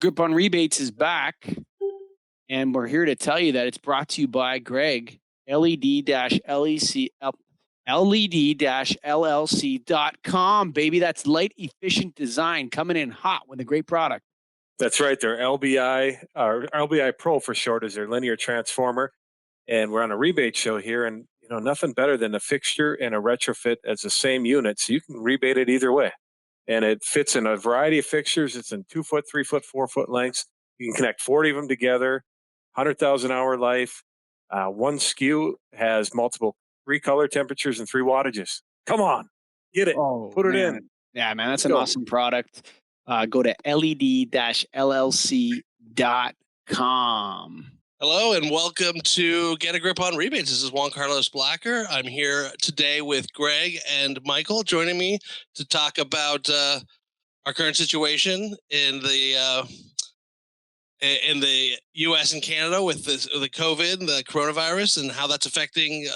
Grip on Rebates is back, and we're here to tell you that it's brought to you by Greg, LED-LLC.com, baby. That's light efficient design coming in hot with a great product. That's right. Their LBI, or LBI Pro for short, is their linear transformer. And we're on a rebate show here, and nothing better than a fixture and a retrofit as the same unit, so you can rebate it either way. And it fits in a variety of fixtures. It's in 2 foot, 3 foot, 4 foot lengths. You can connect 40 of them together, 100,000 hour life. One SKU has multiple 3 color temperatures and 3 wattages. Come on, get it, put it in. Yeah, man, that's an awesome product. Go to led-llc.com. Hello and welcome to Get a Grip on Rebates. This is Juan Carlos Blacker. I'm here today with Greg and Michael joining me to talk about our current situation in the U.S. and Canada with the COVID, the coronavirus, and how that's affecting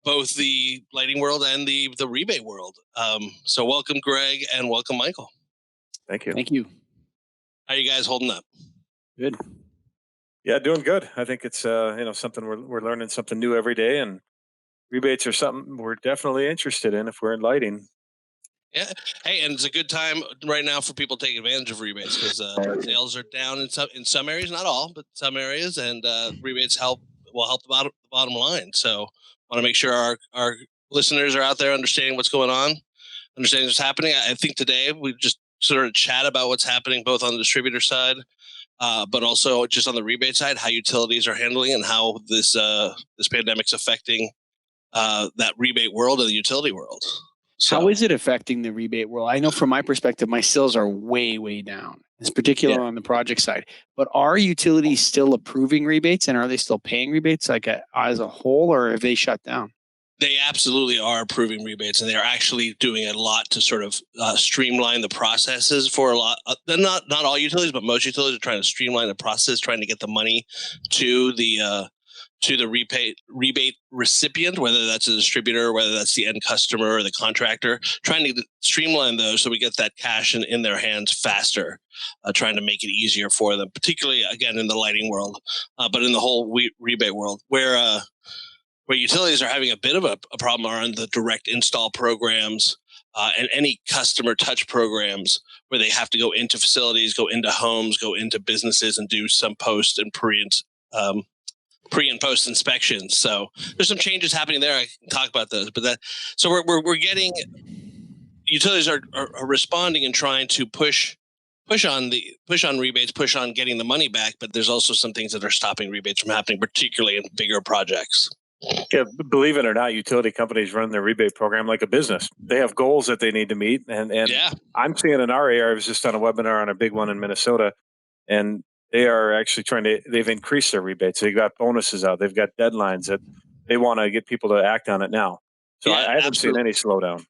both the lighting world and the rebate world. So welcome, Greg, and welcome, Michael. Thank you. Thank you. How are you guys holding up? Good. Yeah, doing good. I think it's something we're learning something new every day, and rebates are something we're definitely interested in if we're in lighting. Yeah. Hey, and it's a good time right now for people to take advantage of rebates because sales are down in some areas, not all, but some areas, and rebates will help the bottom line. So, want to make sure our listeners are out there understanding what's going on, understanding what's happening. I think today we just sort of chat about what's happening both on the distributor side. But also just on the rebate side, how utilities are handling and how this pandemic's affecting that rebate world and the utility world. So, how is it affecting the rebate world? I know from my perspective, my sales are way, way down. It's particular on the project side. But are utilities still approving rebates, and are they still paying rebates like as a whole, or have they shut down? They absolutely are approving rebates, and they are actually doing a lot to sort of streamline the processes for a lot. Not all utilities, but most utilities are trying to streamline the process, trying to get the money to the rebate recipient, whether that's a distributor, whether that's the end customer or the contractor. Trying to streamline those so we get that cash in their hands faster. Trying to make it easier for them, particularly again in the lighting world, but in the whole rebate world where utilities are having a bit of a problem are on the direct install programs and any customer touch programs where they have to go into facilities, go into homes, go into businesses and do some post and pre and post inspections. So there's some changes happening there. I can talk about those, but so we're getting utilities are responding and trying to push on rebates, push on getting the money back. But there's also some things that are stopping rebates from happening, particularly in bigger projects. Yeah, believe it or not, utility companies run their rebate program like a business. They have goals that they need to meet. And I'm seeing in our area, I was just on a webinar on a big one in Minnesota, and they are actually they've increased their rebates. They've got bonuses out. They've got deadlines that they want to get people to act on it now. So I haven't seen any slowdown.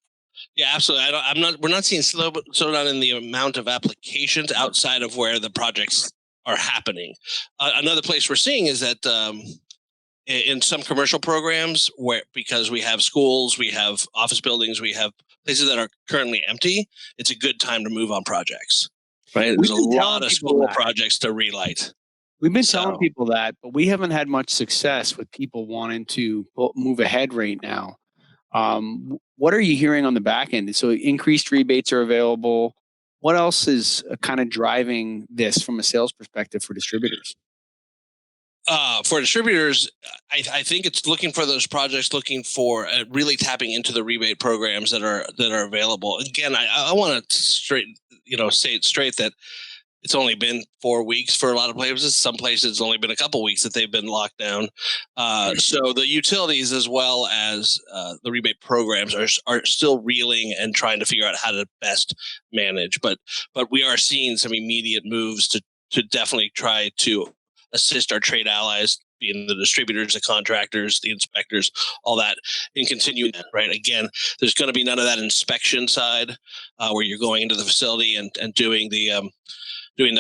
Yeah, absolutely. We're not seeing slowdown in the amount of applications outside of where the projects are happening. Another place we're seeing is that, in some commercial programs because we have schools, we have office buildings, we have places that are currently empty, it's a good time to move on projects, right? There's a lot of school projects to relight. We've been telling people that, but we haven't had much success with people wanting to move ahead right now. What are you hearing on the back end? So increased rebates are available. What else is kind of driving this from a sales perspective for distributors? For distributors, I think it's looking for those projects, looking for really tapping into the rebate programs that are available. Again, I want to say it straight that it's only been 4 weeks for a lot of places. Some places it's only been a couple weeks that they've been locked down. So the utilities as well as the rebate programs are still reeling and trying to figure out how to best manage. But we are seeing some immediate moves to definitely try to assist our trade allies, being the distributors, the contractors, the inspectors, all that, and continuing that, right? Again, there's going to be none of that inspection side where you're going into the facility and doing the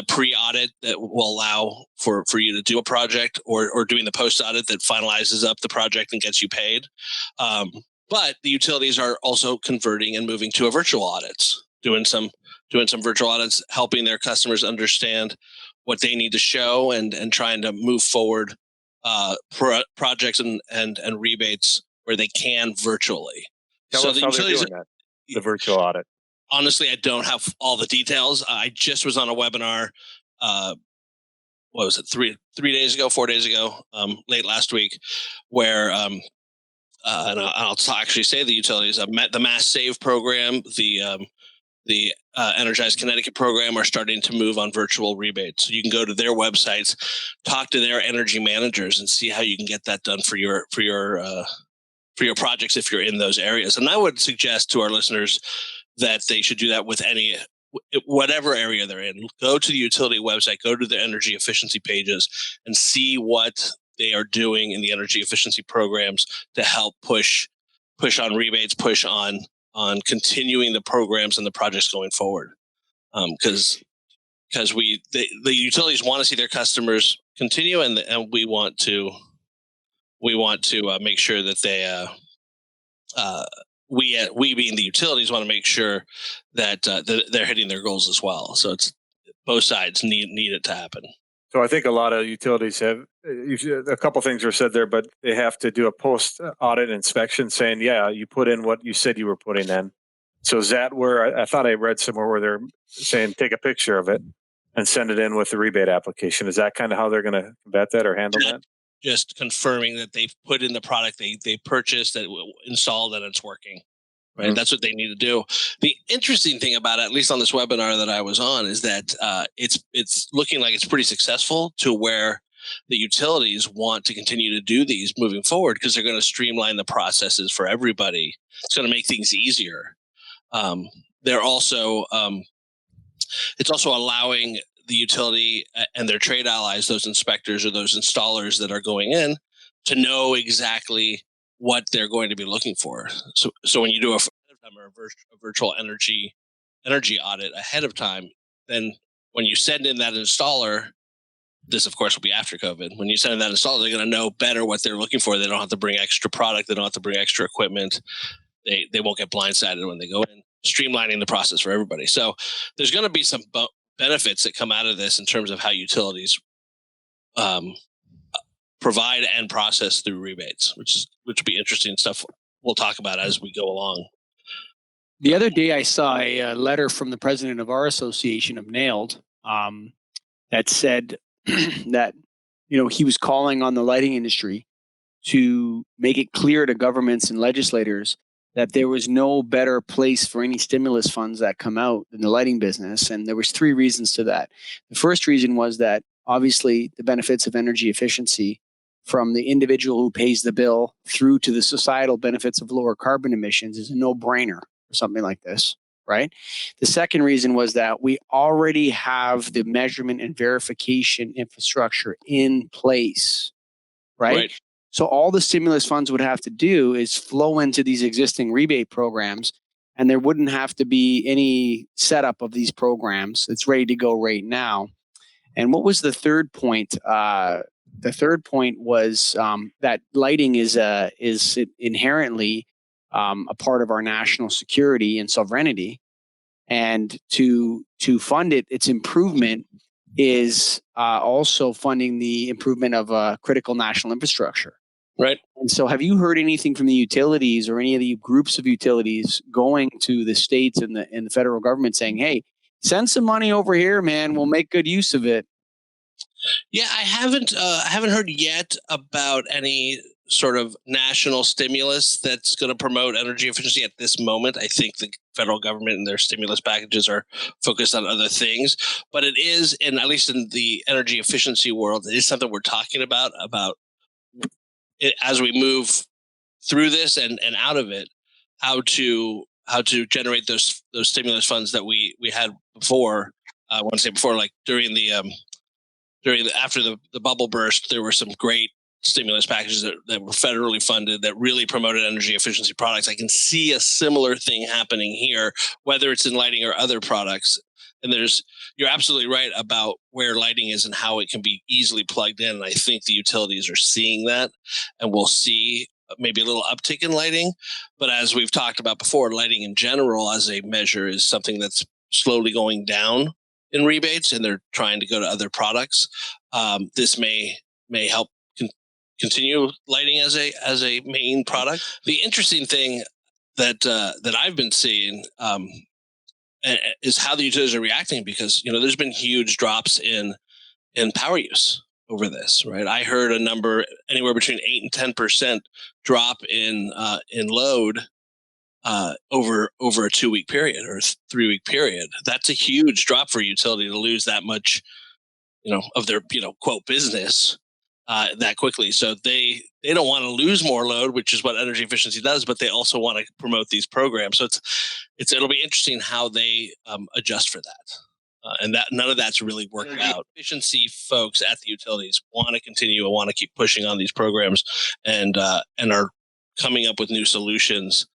pre-audit that will allow for you to do a project or doing the post-audit that finalizes up the project and gets you paid. But the utilities are also converting and moving to a virtual audits, doing some doing some virtual audits, helping their customers understand what they need to show, and trying to move forward projects and rebates where they can virtually. Tell us the how they're utilities, doing that, the virtual audit. honestly, I don't have all the details. I just was on a webinar. What was it? 4 days ago, late last week, where and I'll actually say the utilities, the Mass Save program, the Energize Connecticut program are starting to move on virtual rebates. So you can go to their websites, talk to their energy managers, and see how you can get that done for your projects if you're in those areas. And I would suggest to our listeners that they should do that with whatever area they're in. Go to the utility website, go to the energy efficiency pages, and see what they are doing in the energy efficiency programs to help push on rebates, push on continuing the programs and the projects going forward. Because the utilities want to see their customers continue, and we want to make sure that they we being the utilities want to make sure that they're hitting their goals as well. So it's both sides need it to happen. So I think a lot of utilities have a couple things were said there, but they have to do a post audit inspection saying, yeah, you put in what you said you were putting in. So is that where I thought I read somewhere where they're saying take a picture of it and send it in with the rebate application? Is that kind of how they're going to combat that or handle that? Just confirming that they've put in the product they purchased, that installed, and it's working. Right. Mm-hmm. That's what they need to do. The interesting thing about it, at least on this webinar that I was on, is that it's looking like it's pretty successful, to where the utilities want to continue to do these moving forward, because they're going to streamline the processes for everybody. It's going to make things easier. They're also it's also allowing the utility and their trade allies, those inspectors or those installers that are going in, to know exactly what they're going to be looking for. So when you do a virtual energy audit ahead of time, then when you send in that installer, this of course will be after COVID, when you send in that installer, they're going to know better what they're looking for. They don't have to bring extra product. They don't have to bring extra equipment. They won't get blindsided when they go in, streamlining the process for everybody. So there's going to be some benefits that come out of this in terms of how utilities provide and process through rebates, which will be interesting stuff we'll talk about as we go along. The other day, I saw a letter from the president of our association of NAILED that said that he was calling on the lighting industry to make it clear to governments and legislators that there was no better place for any stimulus funds that come out than the lighting business. And there was 3 reasons to that. The first reason was that obviously the benefits of energy efficiency, from the individual who pays the bill through to the societal benefits of lower carbon emissions, is a no-brainer for something like this, right? The second reason was that we already have the measurement and verification infrastructure in place, right? So all the stimulus funds would have to do is flow into these existing rebate programs, and there wouldn't have to be any setup of these programs. It's ready to go right now. And what was the third point? The third point was that lighting is inherently a part of our national security and sovereignty, and to fund its improvement is also funding the improvement of critical national infrastructure. Right. And so have you heard anything from the utilities or any of the groups of utilities going to the states and the federal government saying, hey, send some money over here, man, we'll make good use of it? Yeah, I haven't heard yet about any sort of national stimulus that's going to promote energy efficiency at this moment. I think the federal government and their stimulus packages are focused on other things, but it is, and at least in the energy efficiency world, it is something we're talking about it, as we move through this and out of it, how to generate those stimulus funds that we had before. I want to say before, like after the bubble burst, there were some great stimulus packages that were federally funded that really promoted energy efficiency products. I can see a similar thing happening here, whether it's in lighting or other products. And you're absolutely right about where lighting is and how it can be easily plugged in. And I think the utilities are seeing that, and we'll see maybe a little uptick in lighting. But as we've talked about before, lighting in general as a measure is something that's slowly going down in rebates, and they're trying to go to other products. This may help continue lighting as a main product. The interesting thing that I've been seeing is how the utilities are reacting, because there's been huge drops in power use over this. Right, I heard a number anywhere between 8 and 10% drop in load over a 2-week period or 3-week period. That's a huge drop for a utility to lose that much, of their quote business that quickly. So they don't want to lose more load, which is what energy efficiency does, but they also want to promote these programs. So it'll be interesting how they adjust for that. And that none of that's really worked out. Efficiency folks at the utilities want to continue and want to keep pushing on these programs, and are coming up with new solutions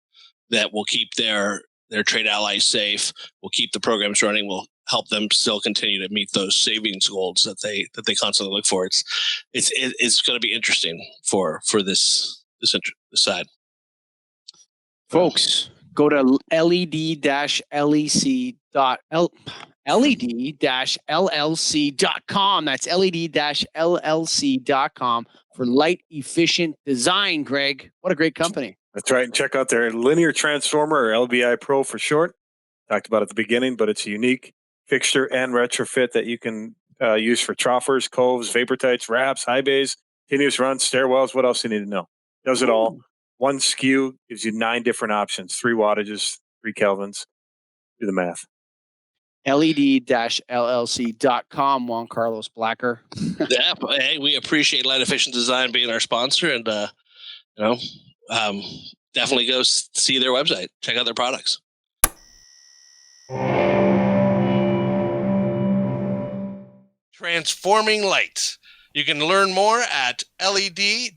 that will keep their trade allies safe, will keep the programs running, will help them still continue to meet those savings goals that they constantly look for. It's going to be interesting for this side. Folks, go to led-llc.com. That's led-llc.com for light efficient design. Greg, what a great company. That's right. And check out their linear transformer, or LBI Pro for short. Talked about at the beginning, but it's a unique fixture and retrofit that you can use for troughers, coves, vapor tights, wraps, high bays, continuous runs, stairwells. What else do you need to know? Does it all. One SKU gives you 9 different options, 3 wattages, 3 kelvins. Do the math. led-llc.com. Juan Carlos Blacker. Yeah, hey, we appreciate Light Efficient Design being our sponsor, and definitely go see their website, check out their products. Transforming light. You can learn more at led-llc.com.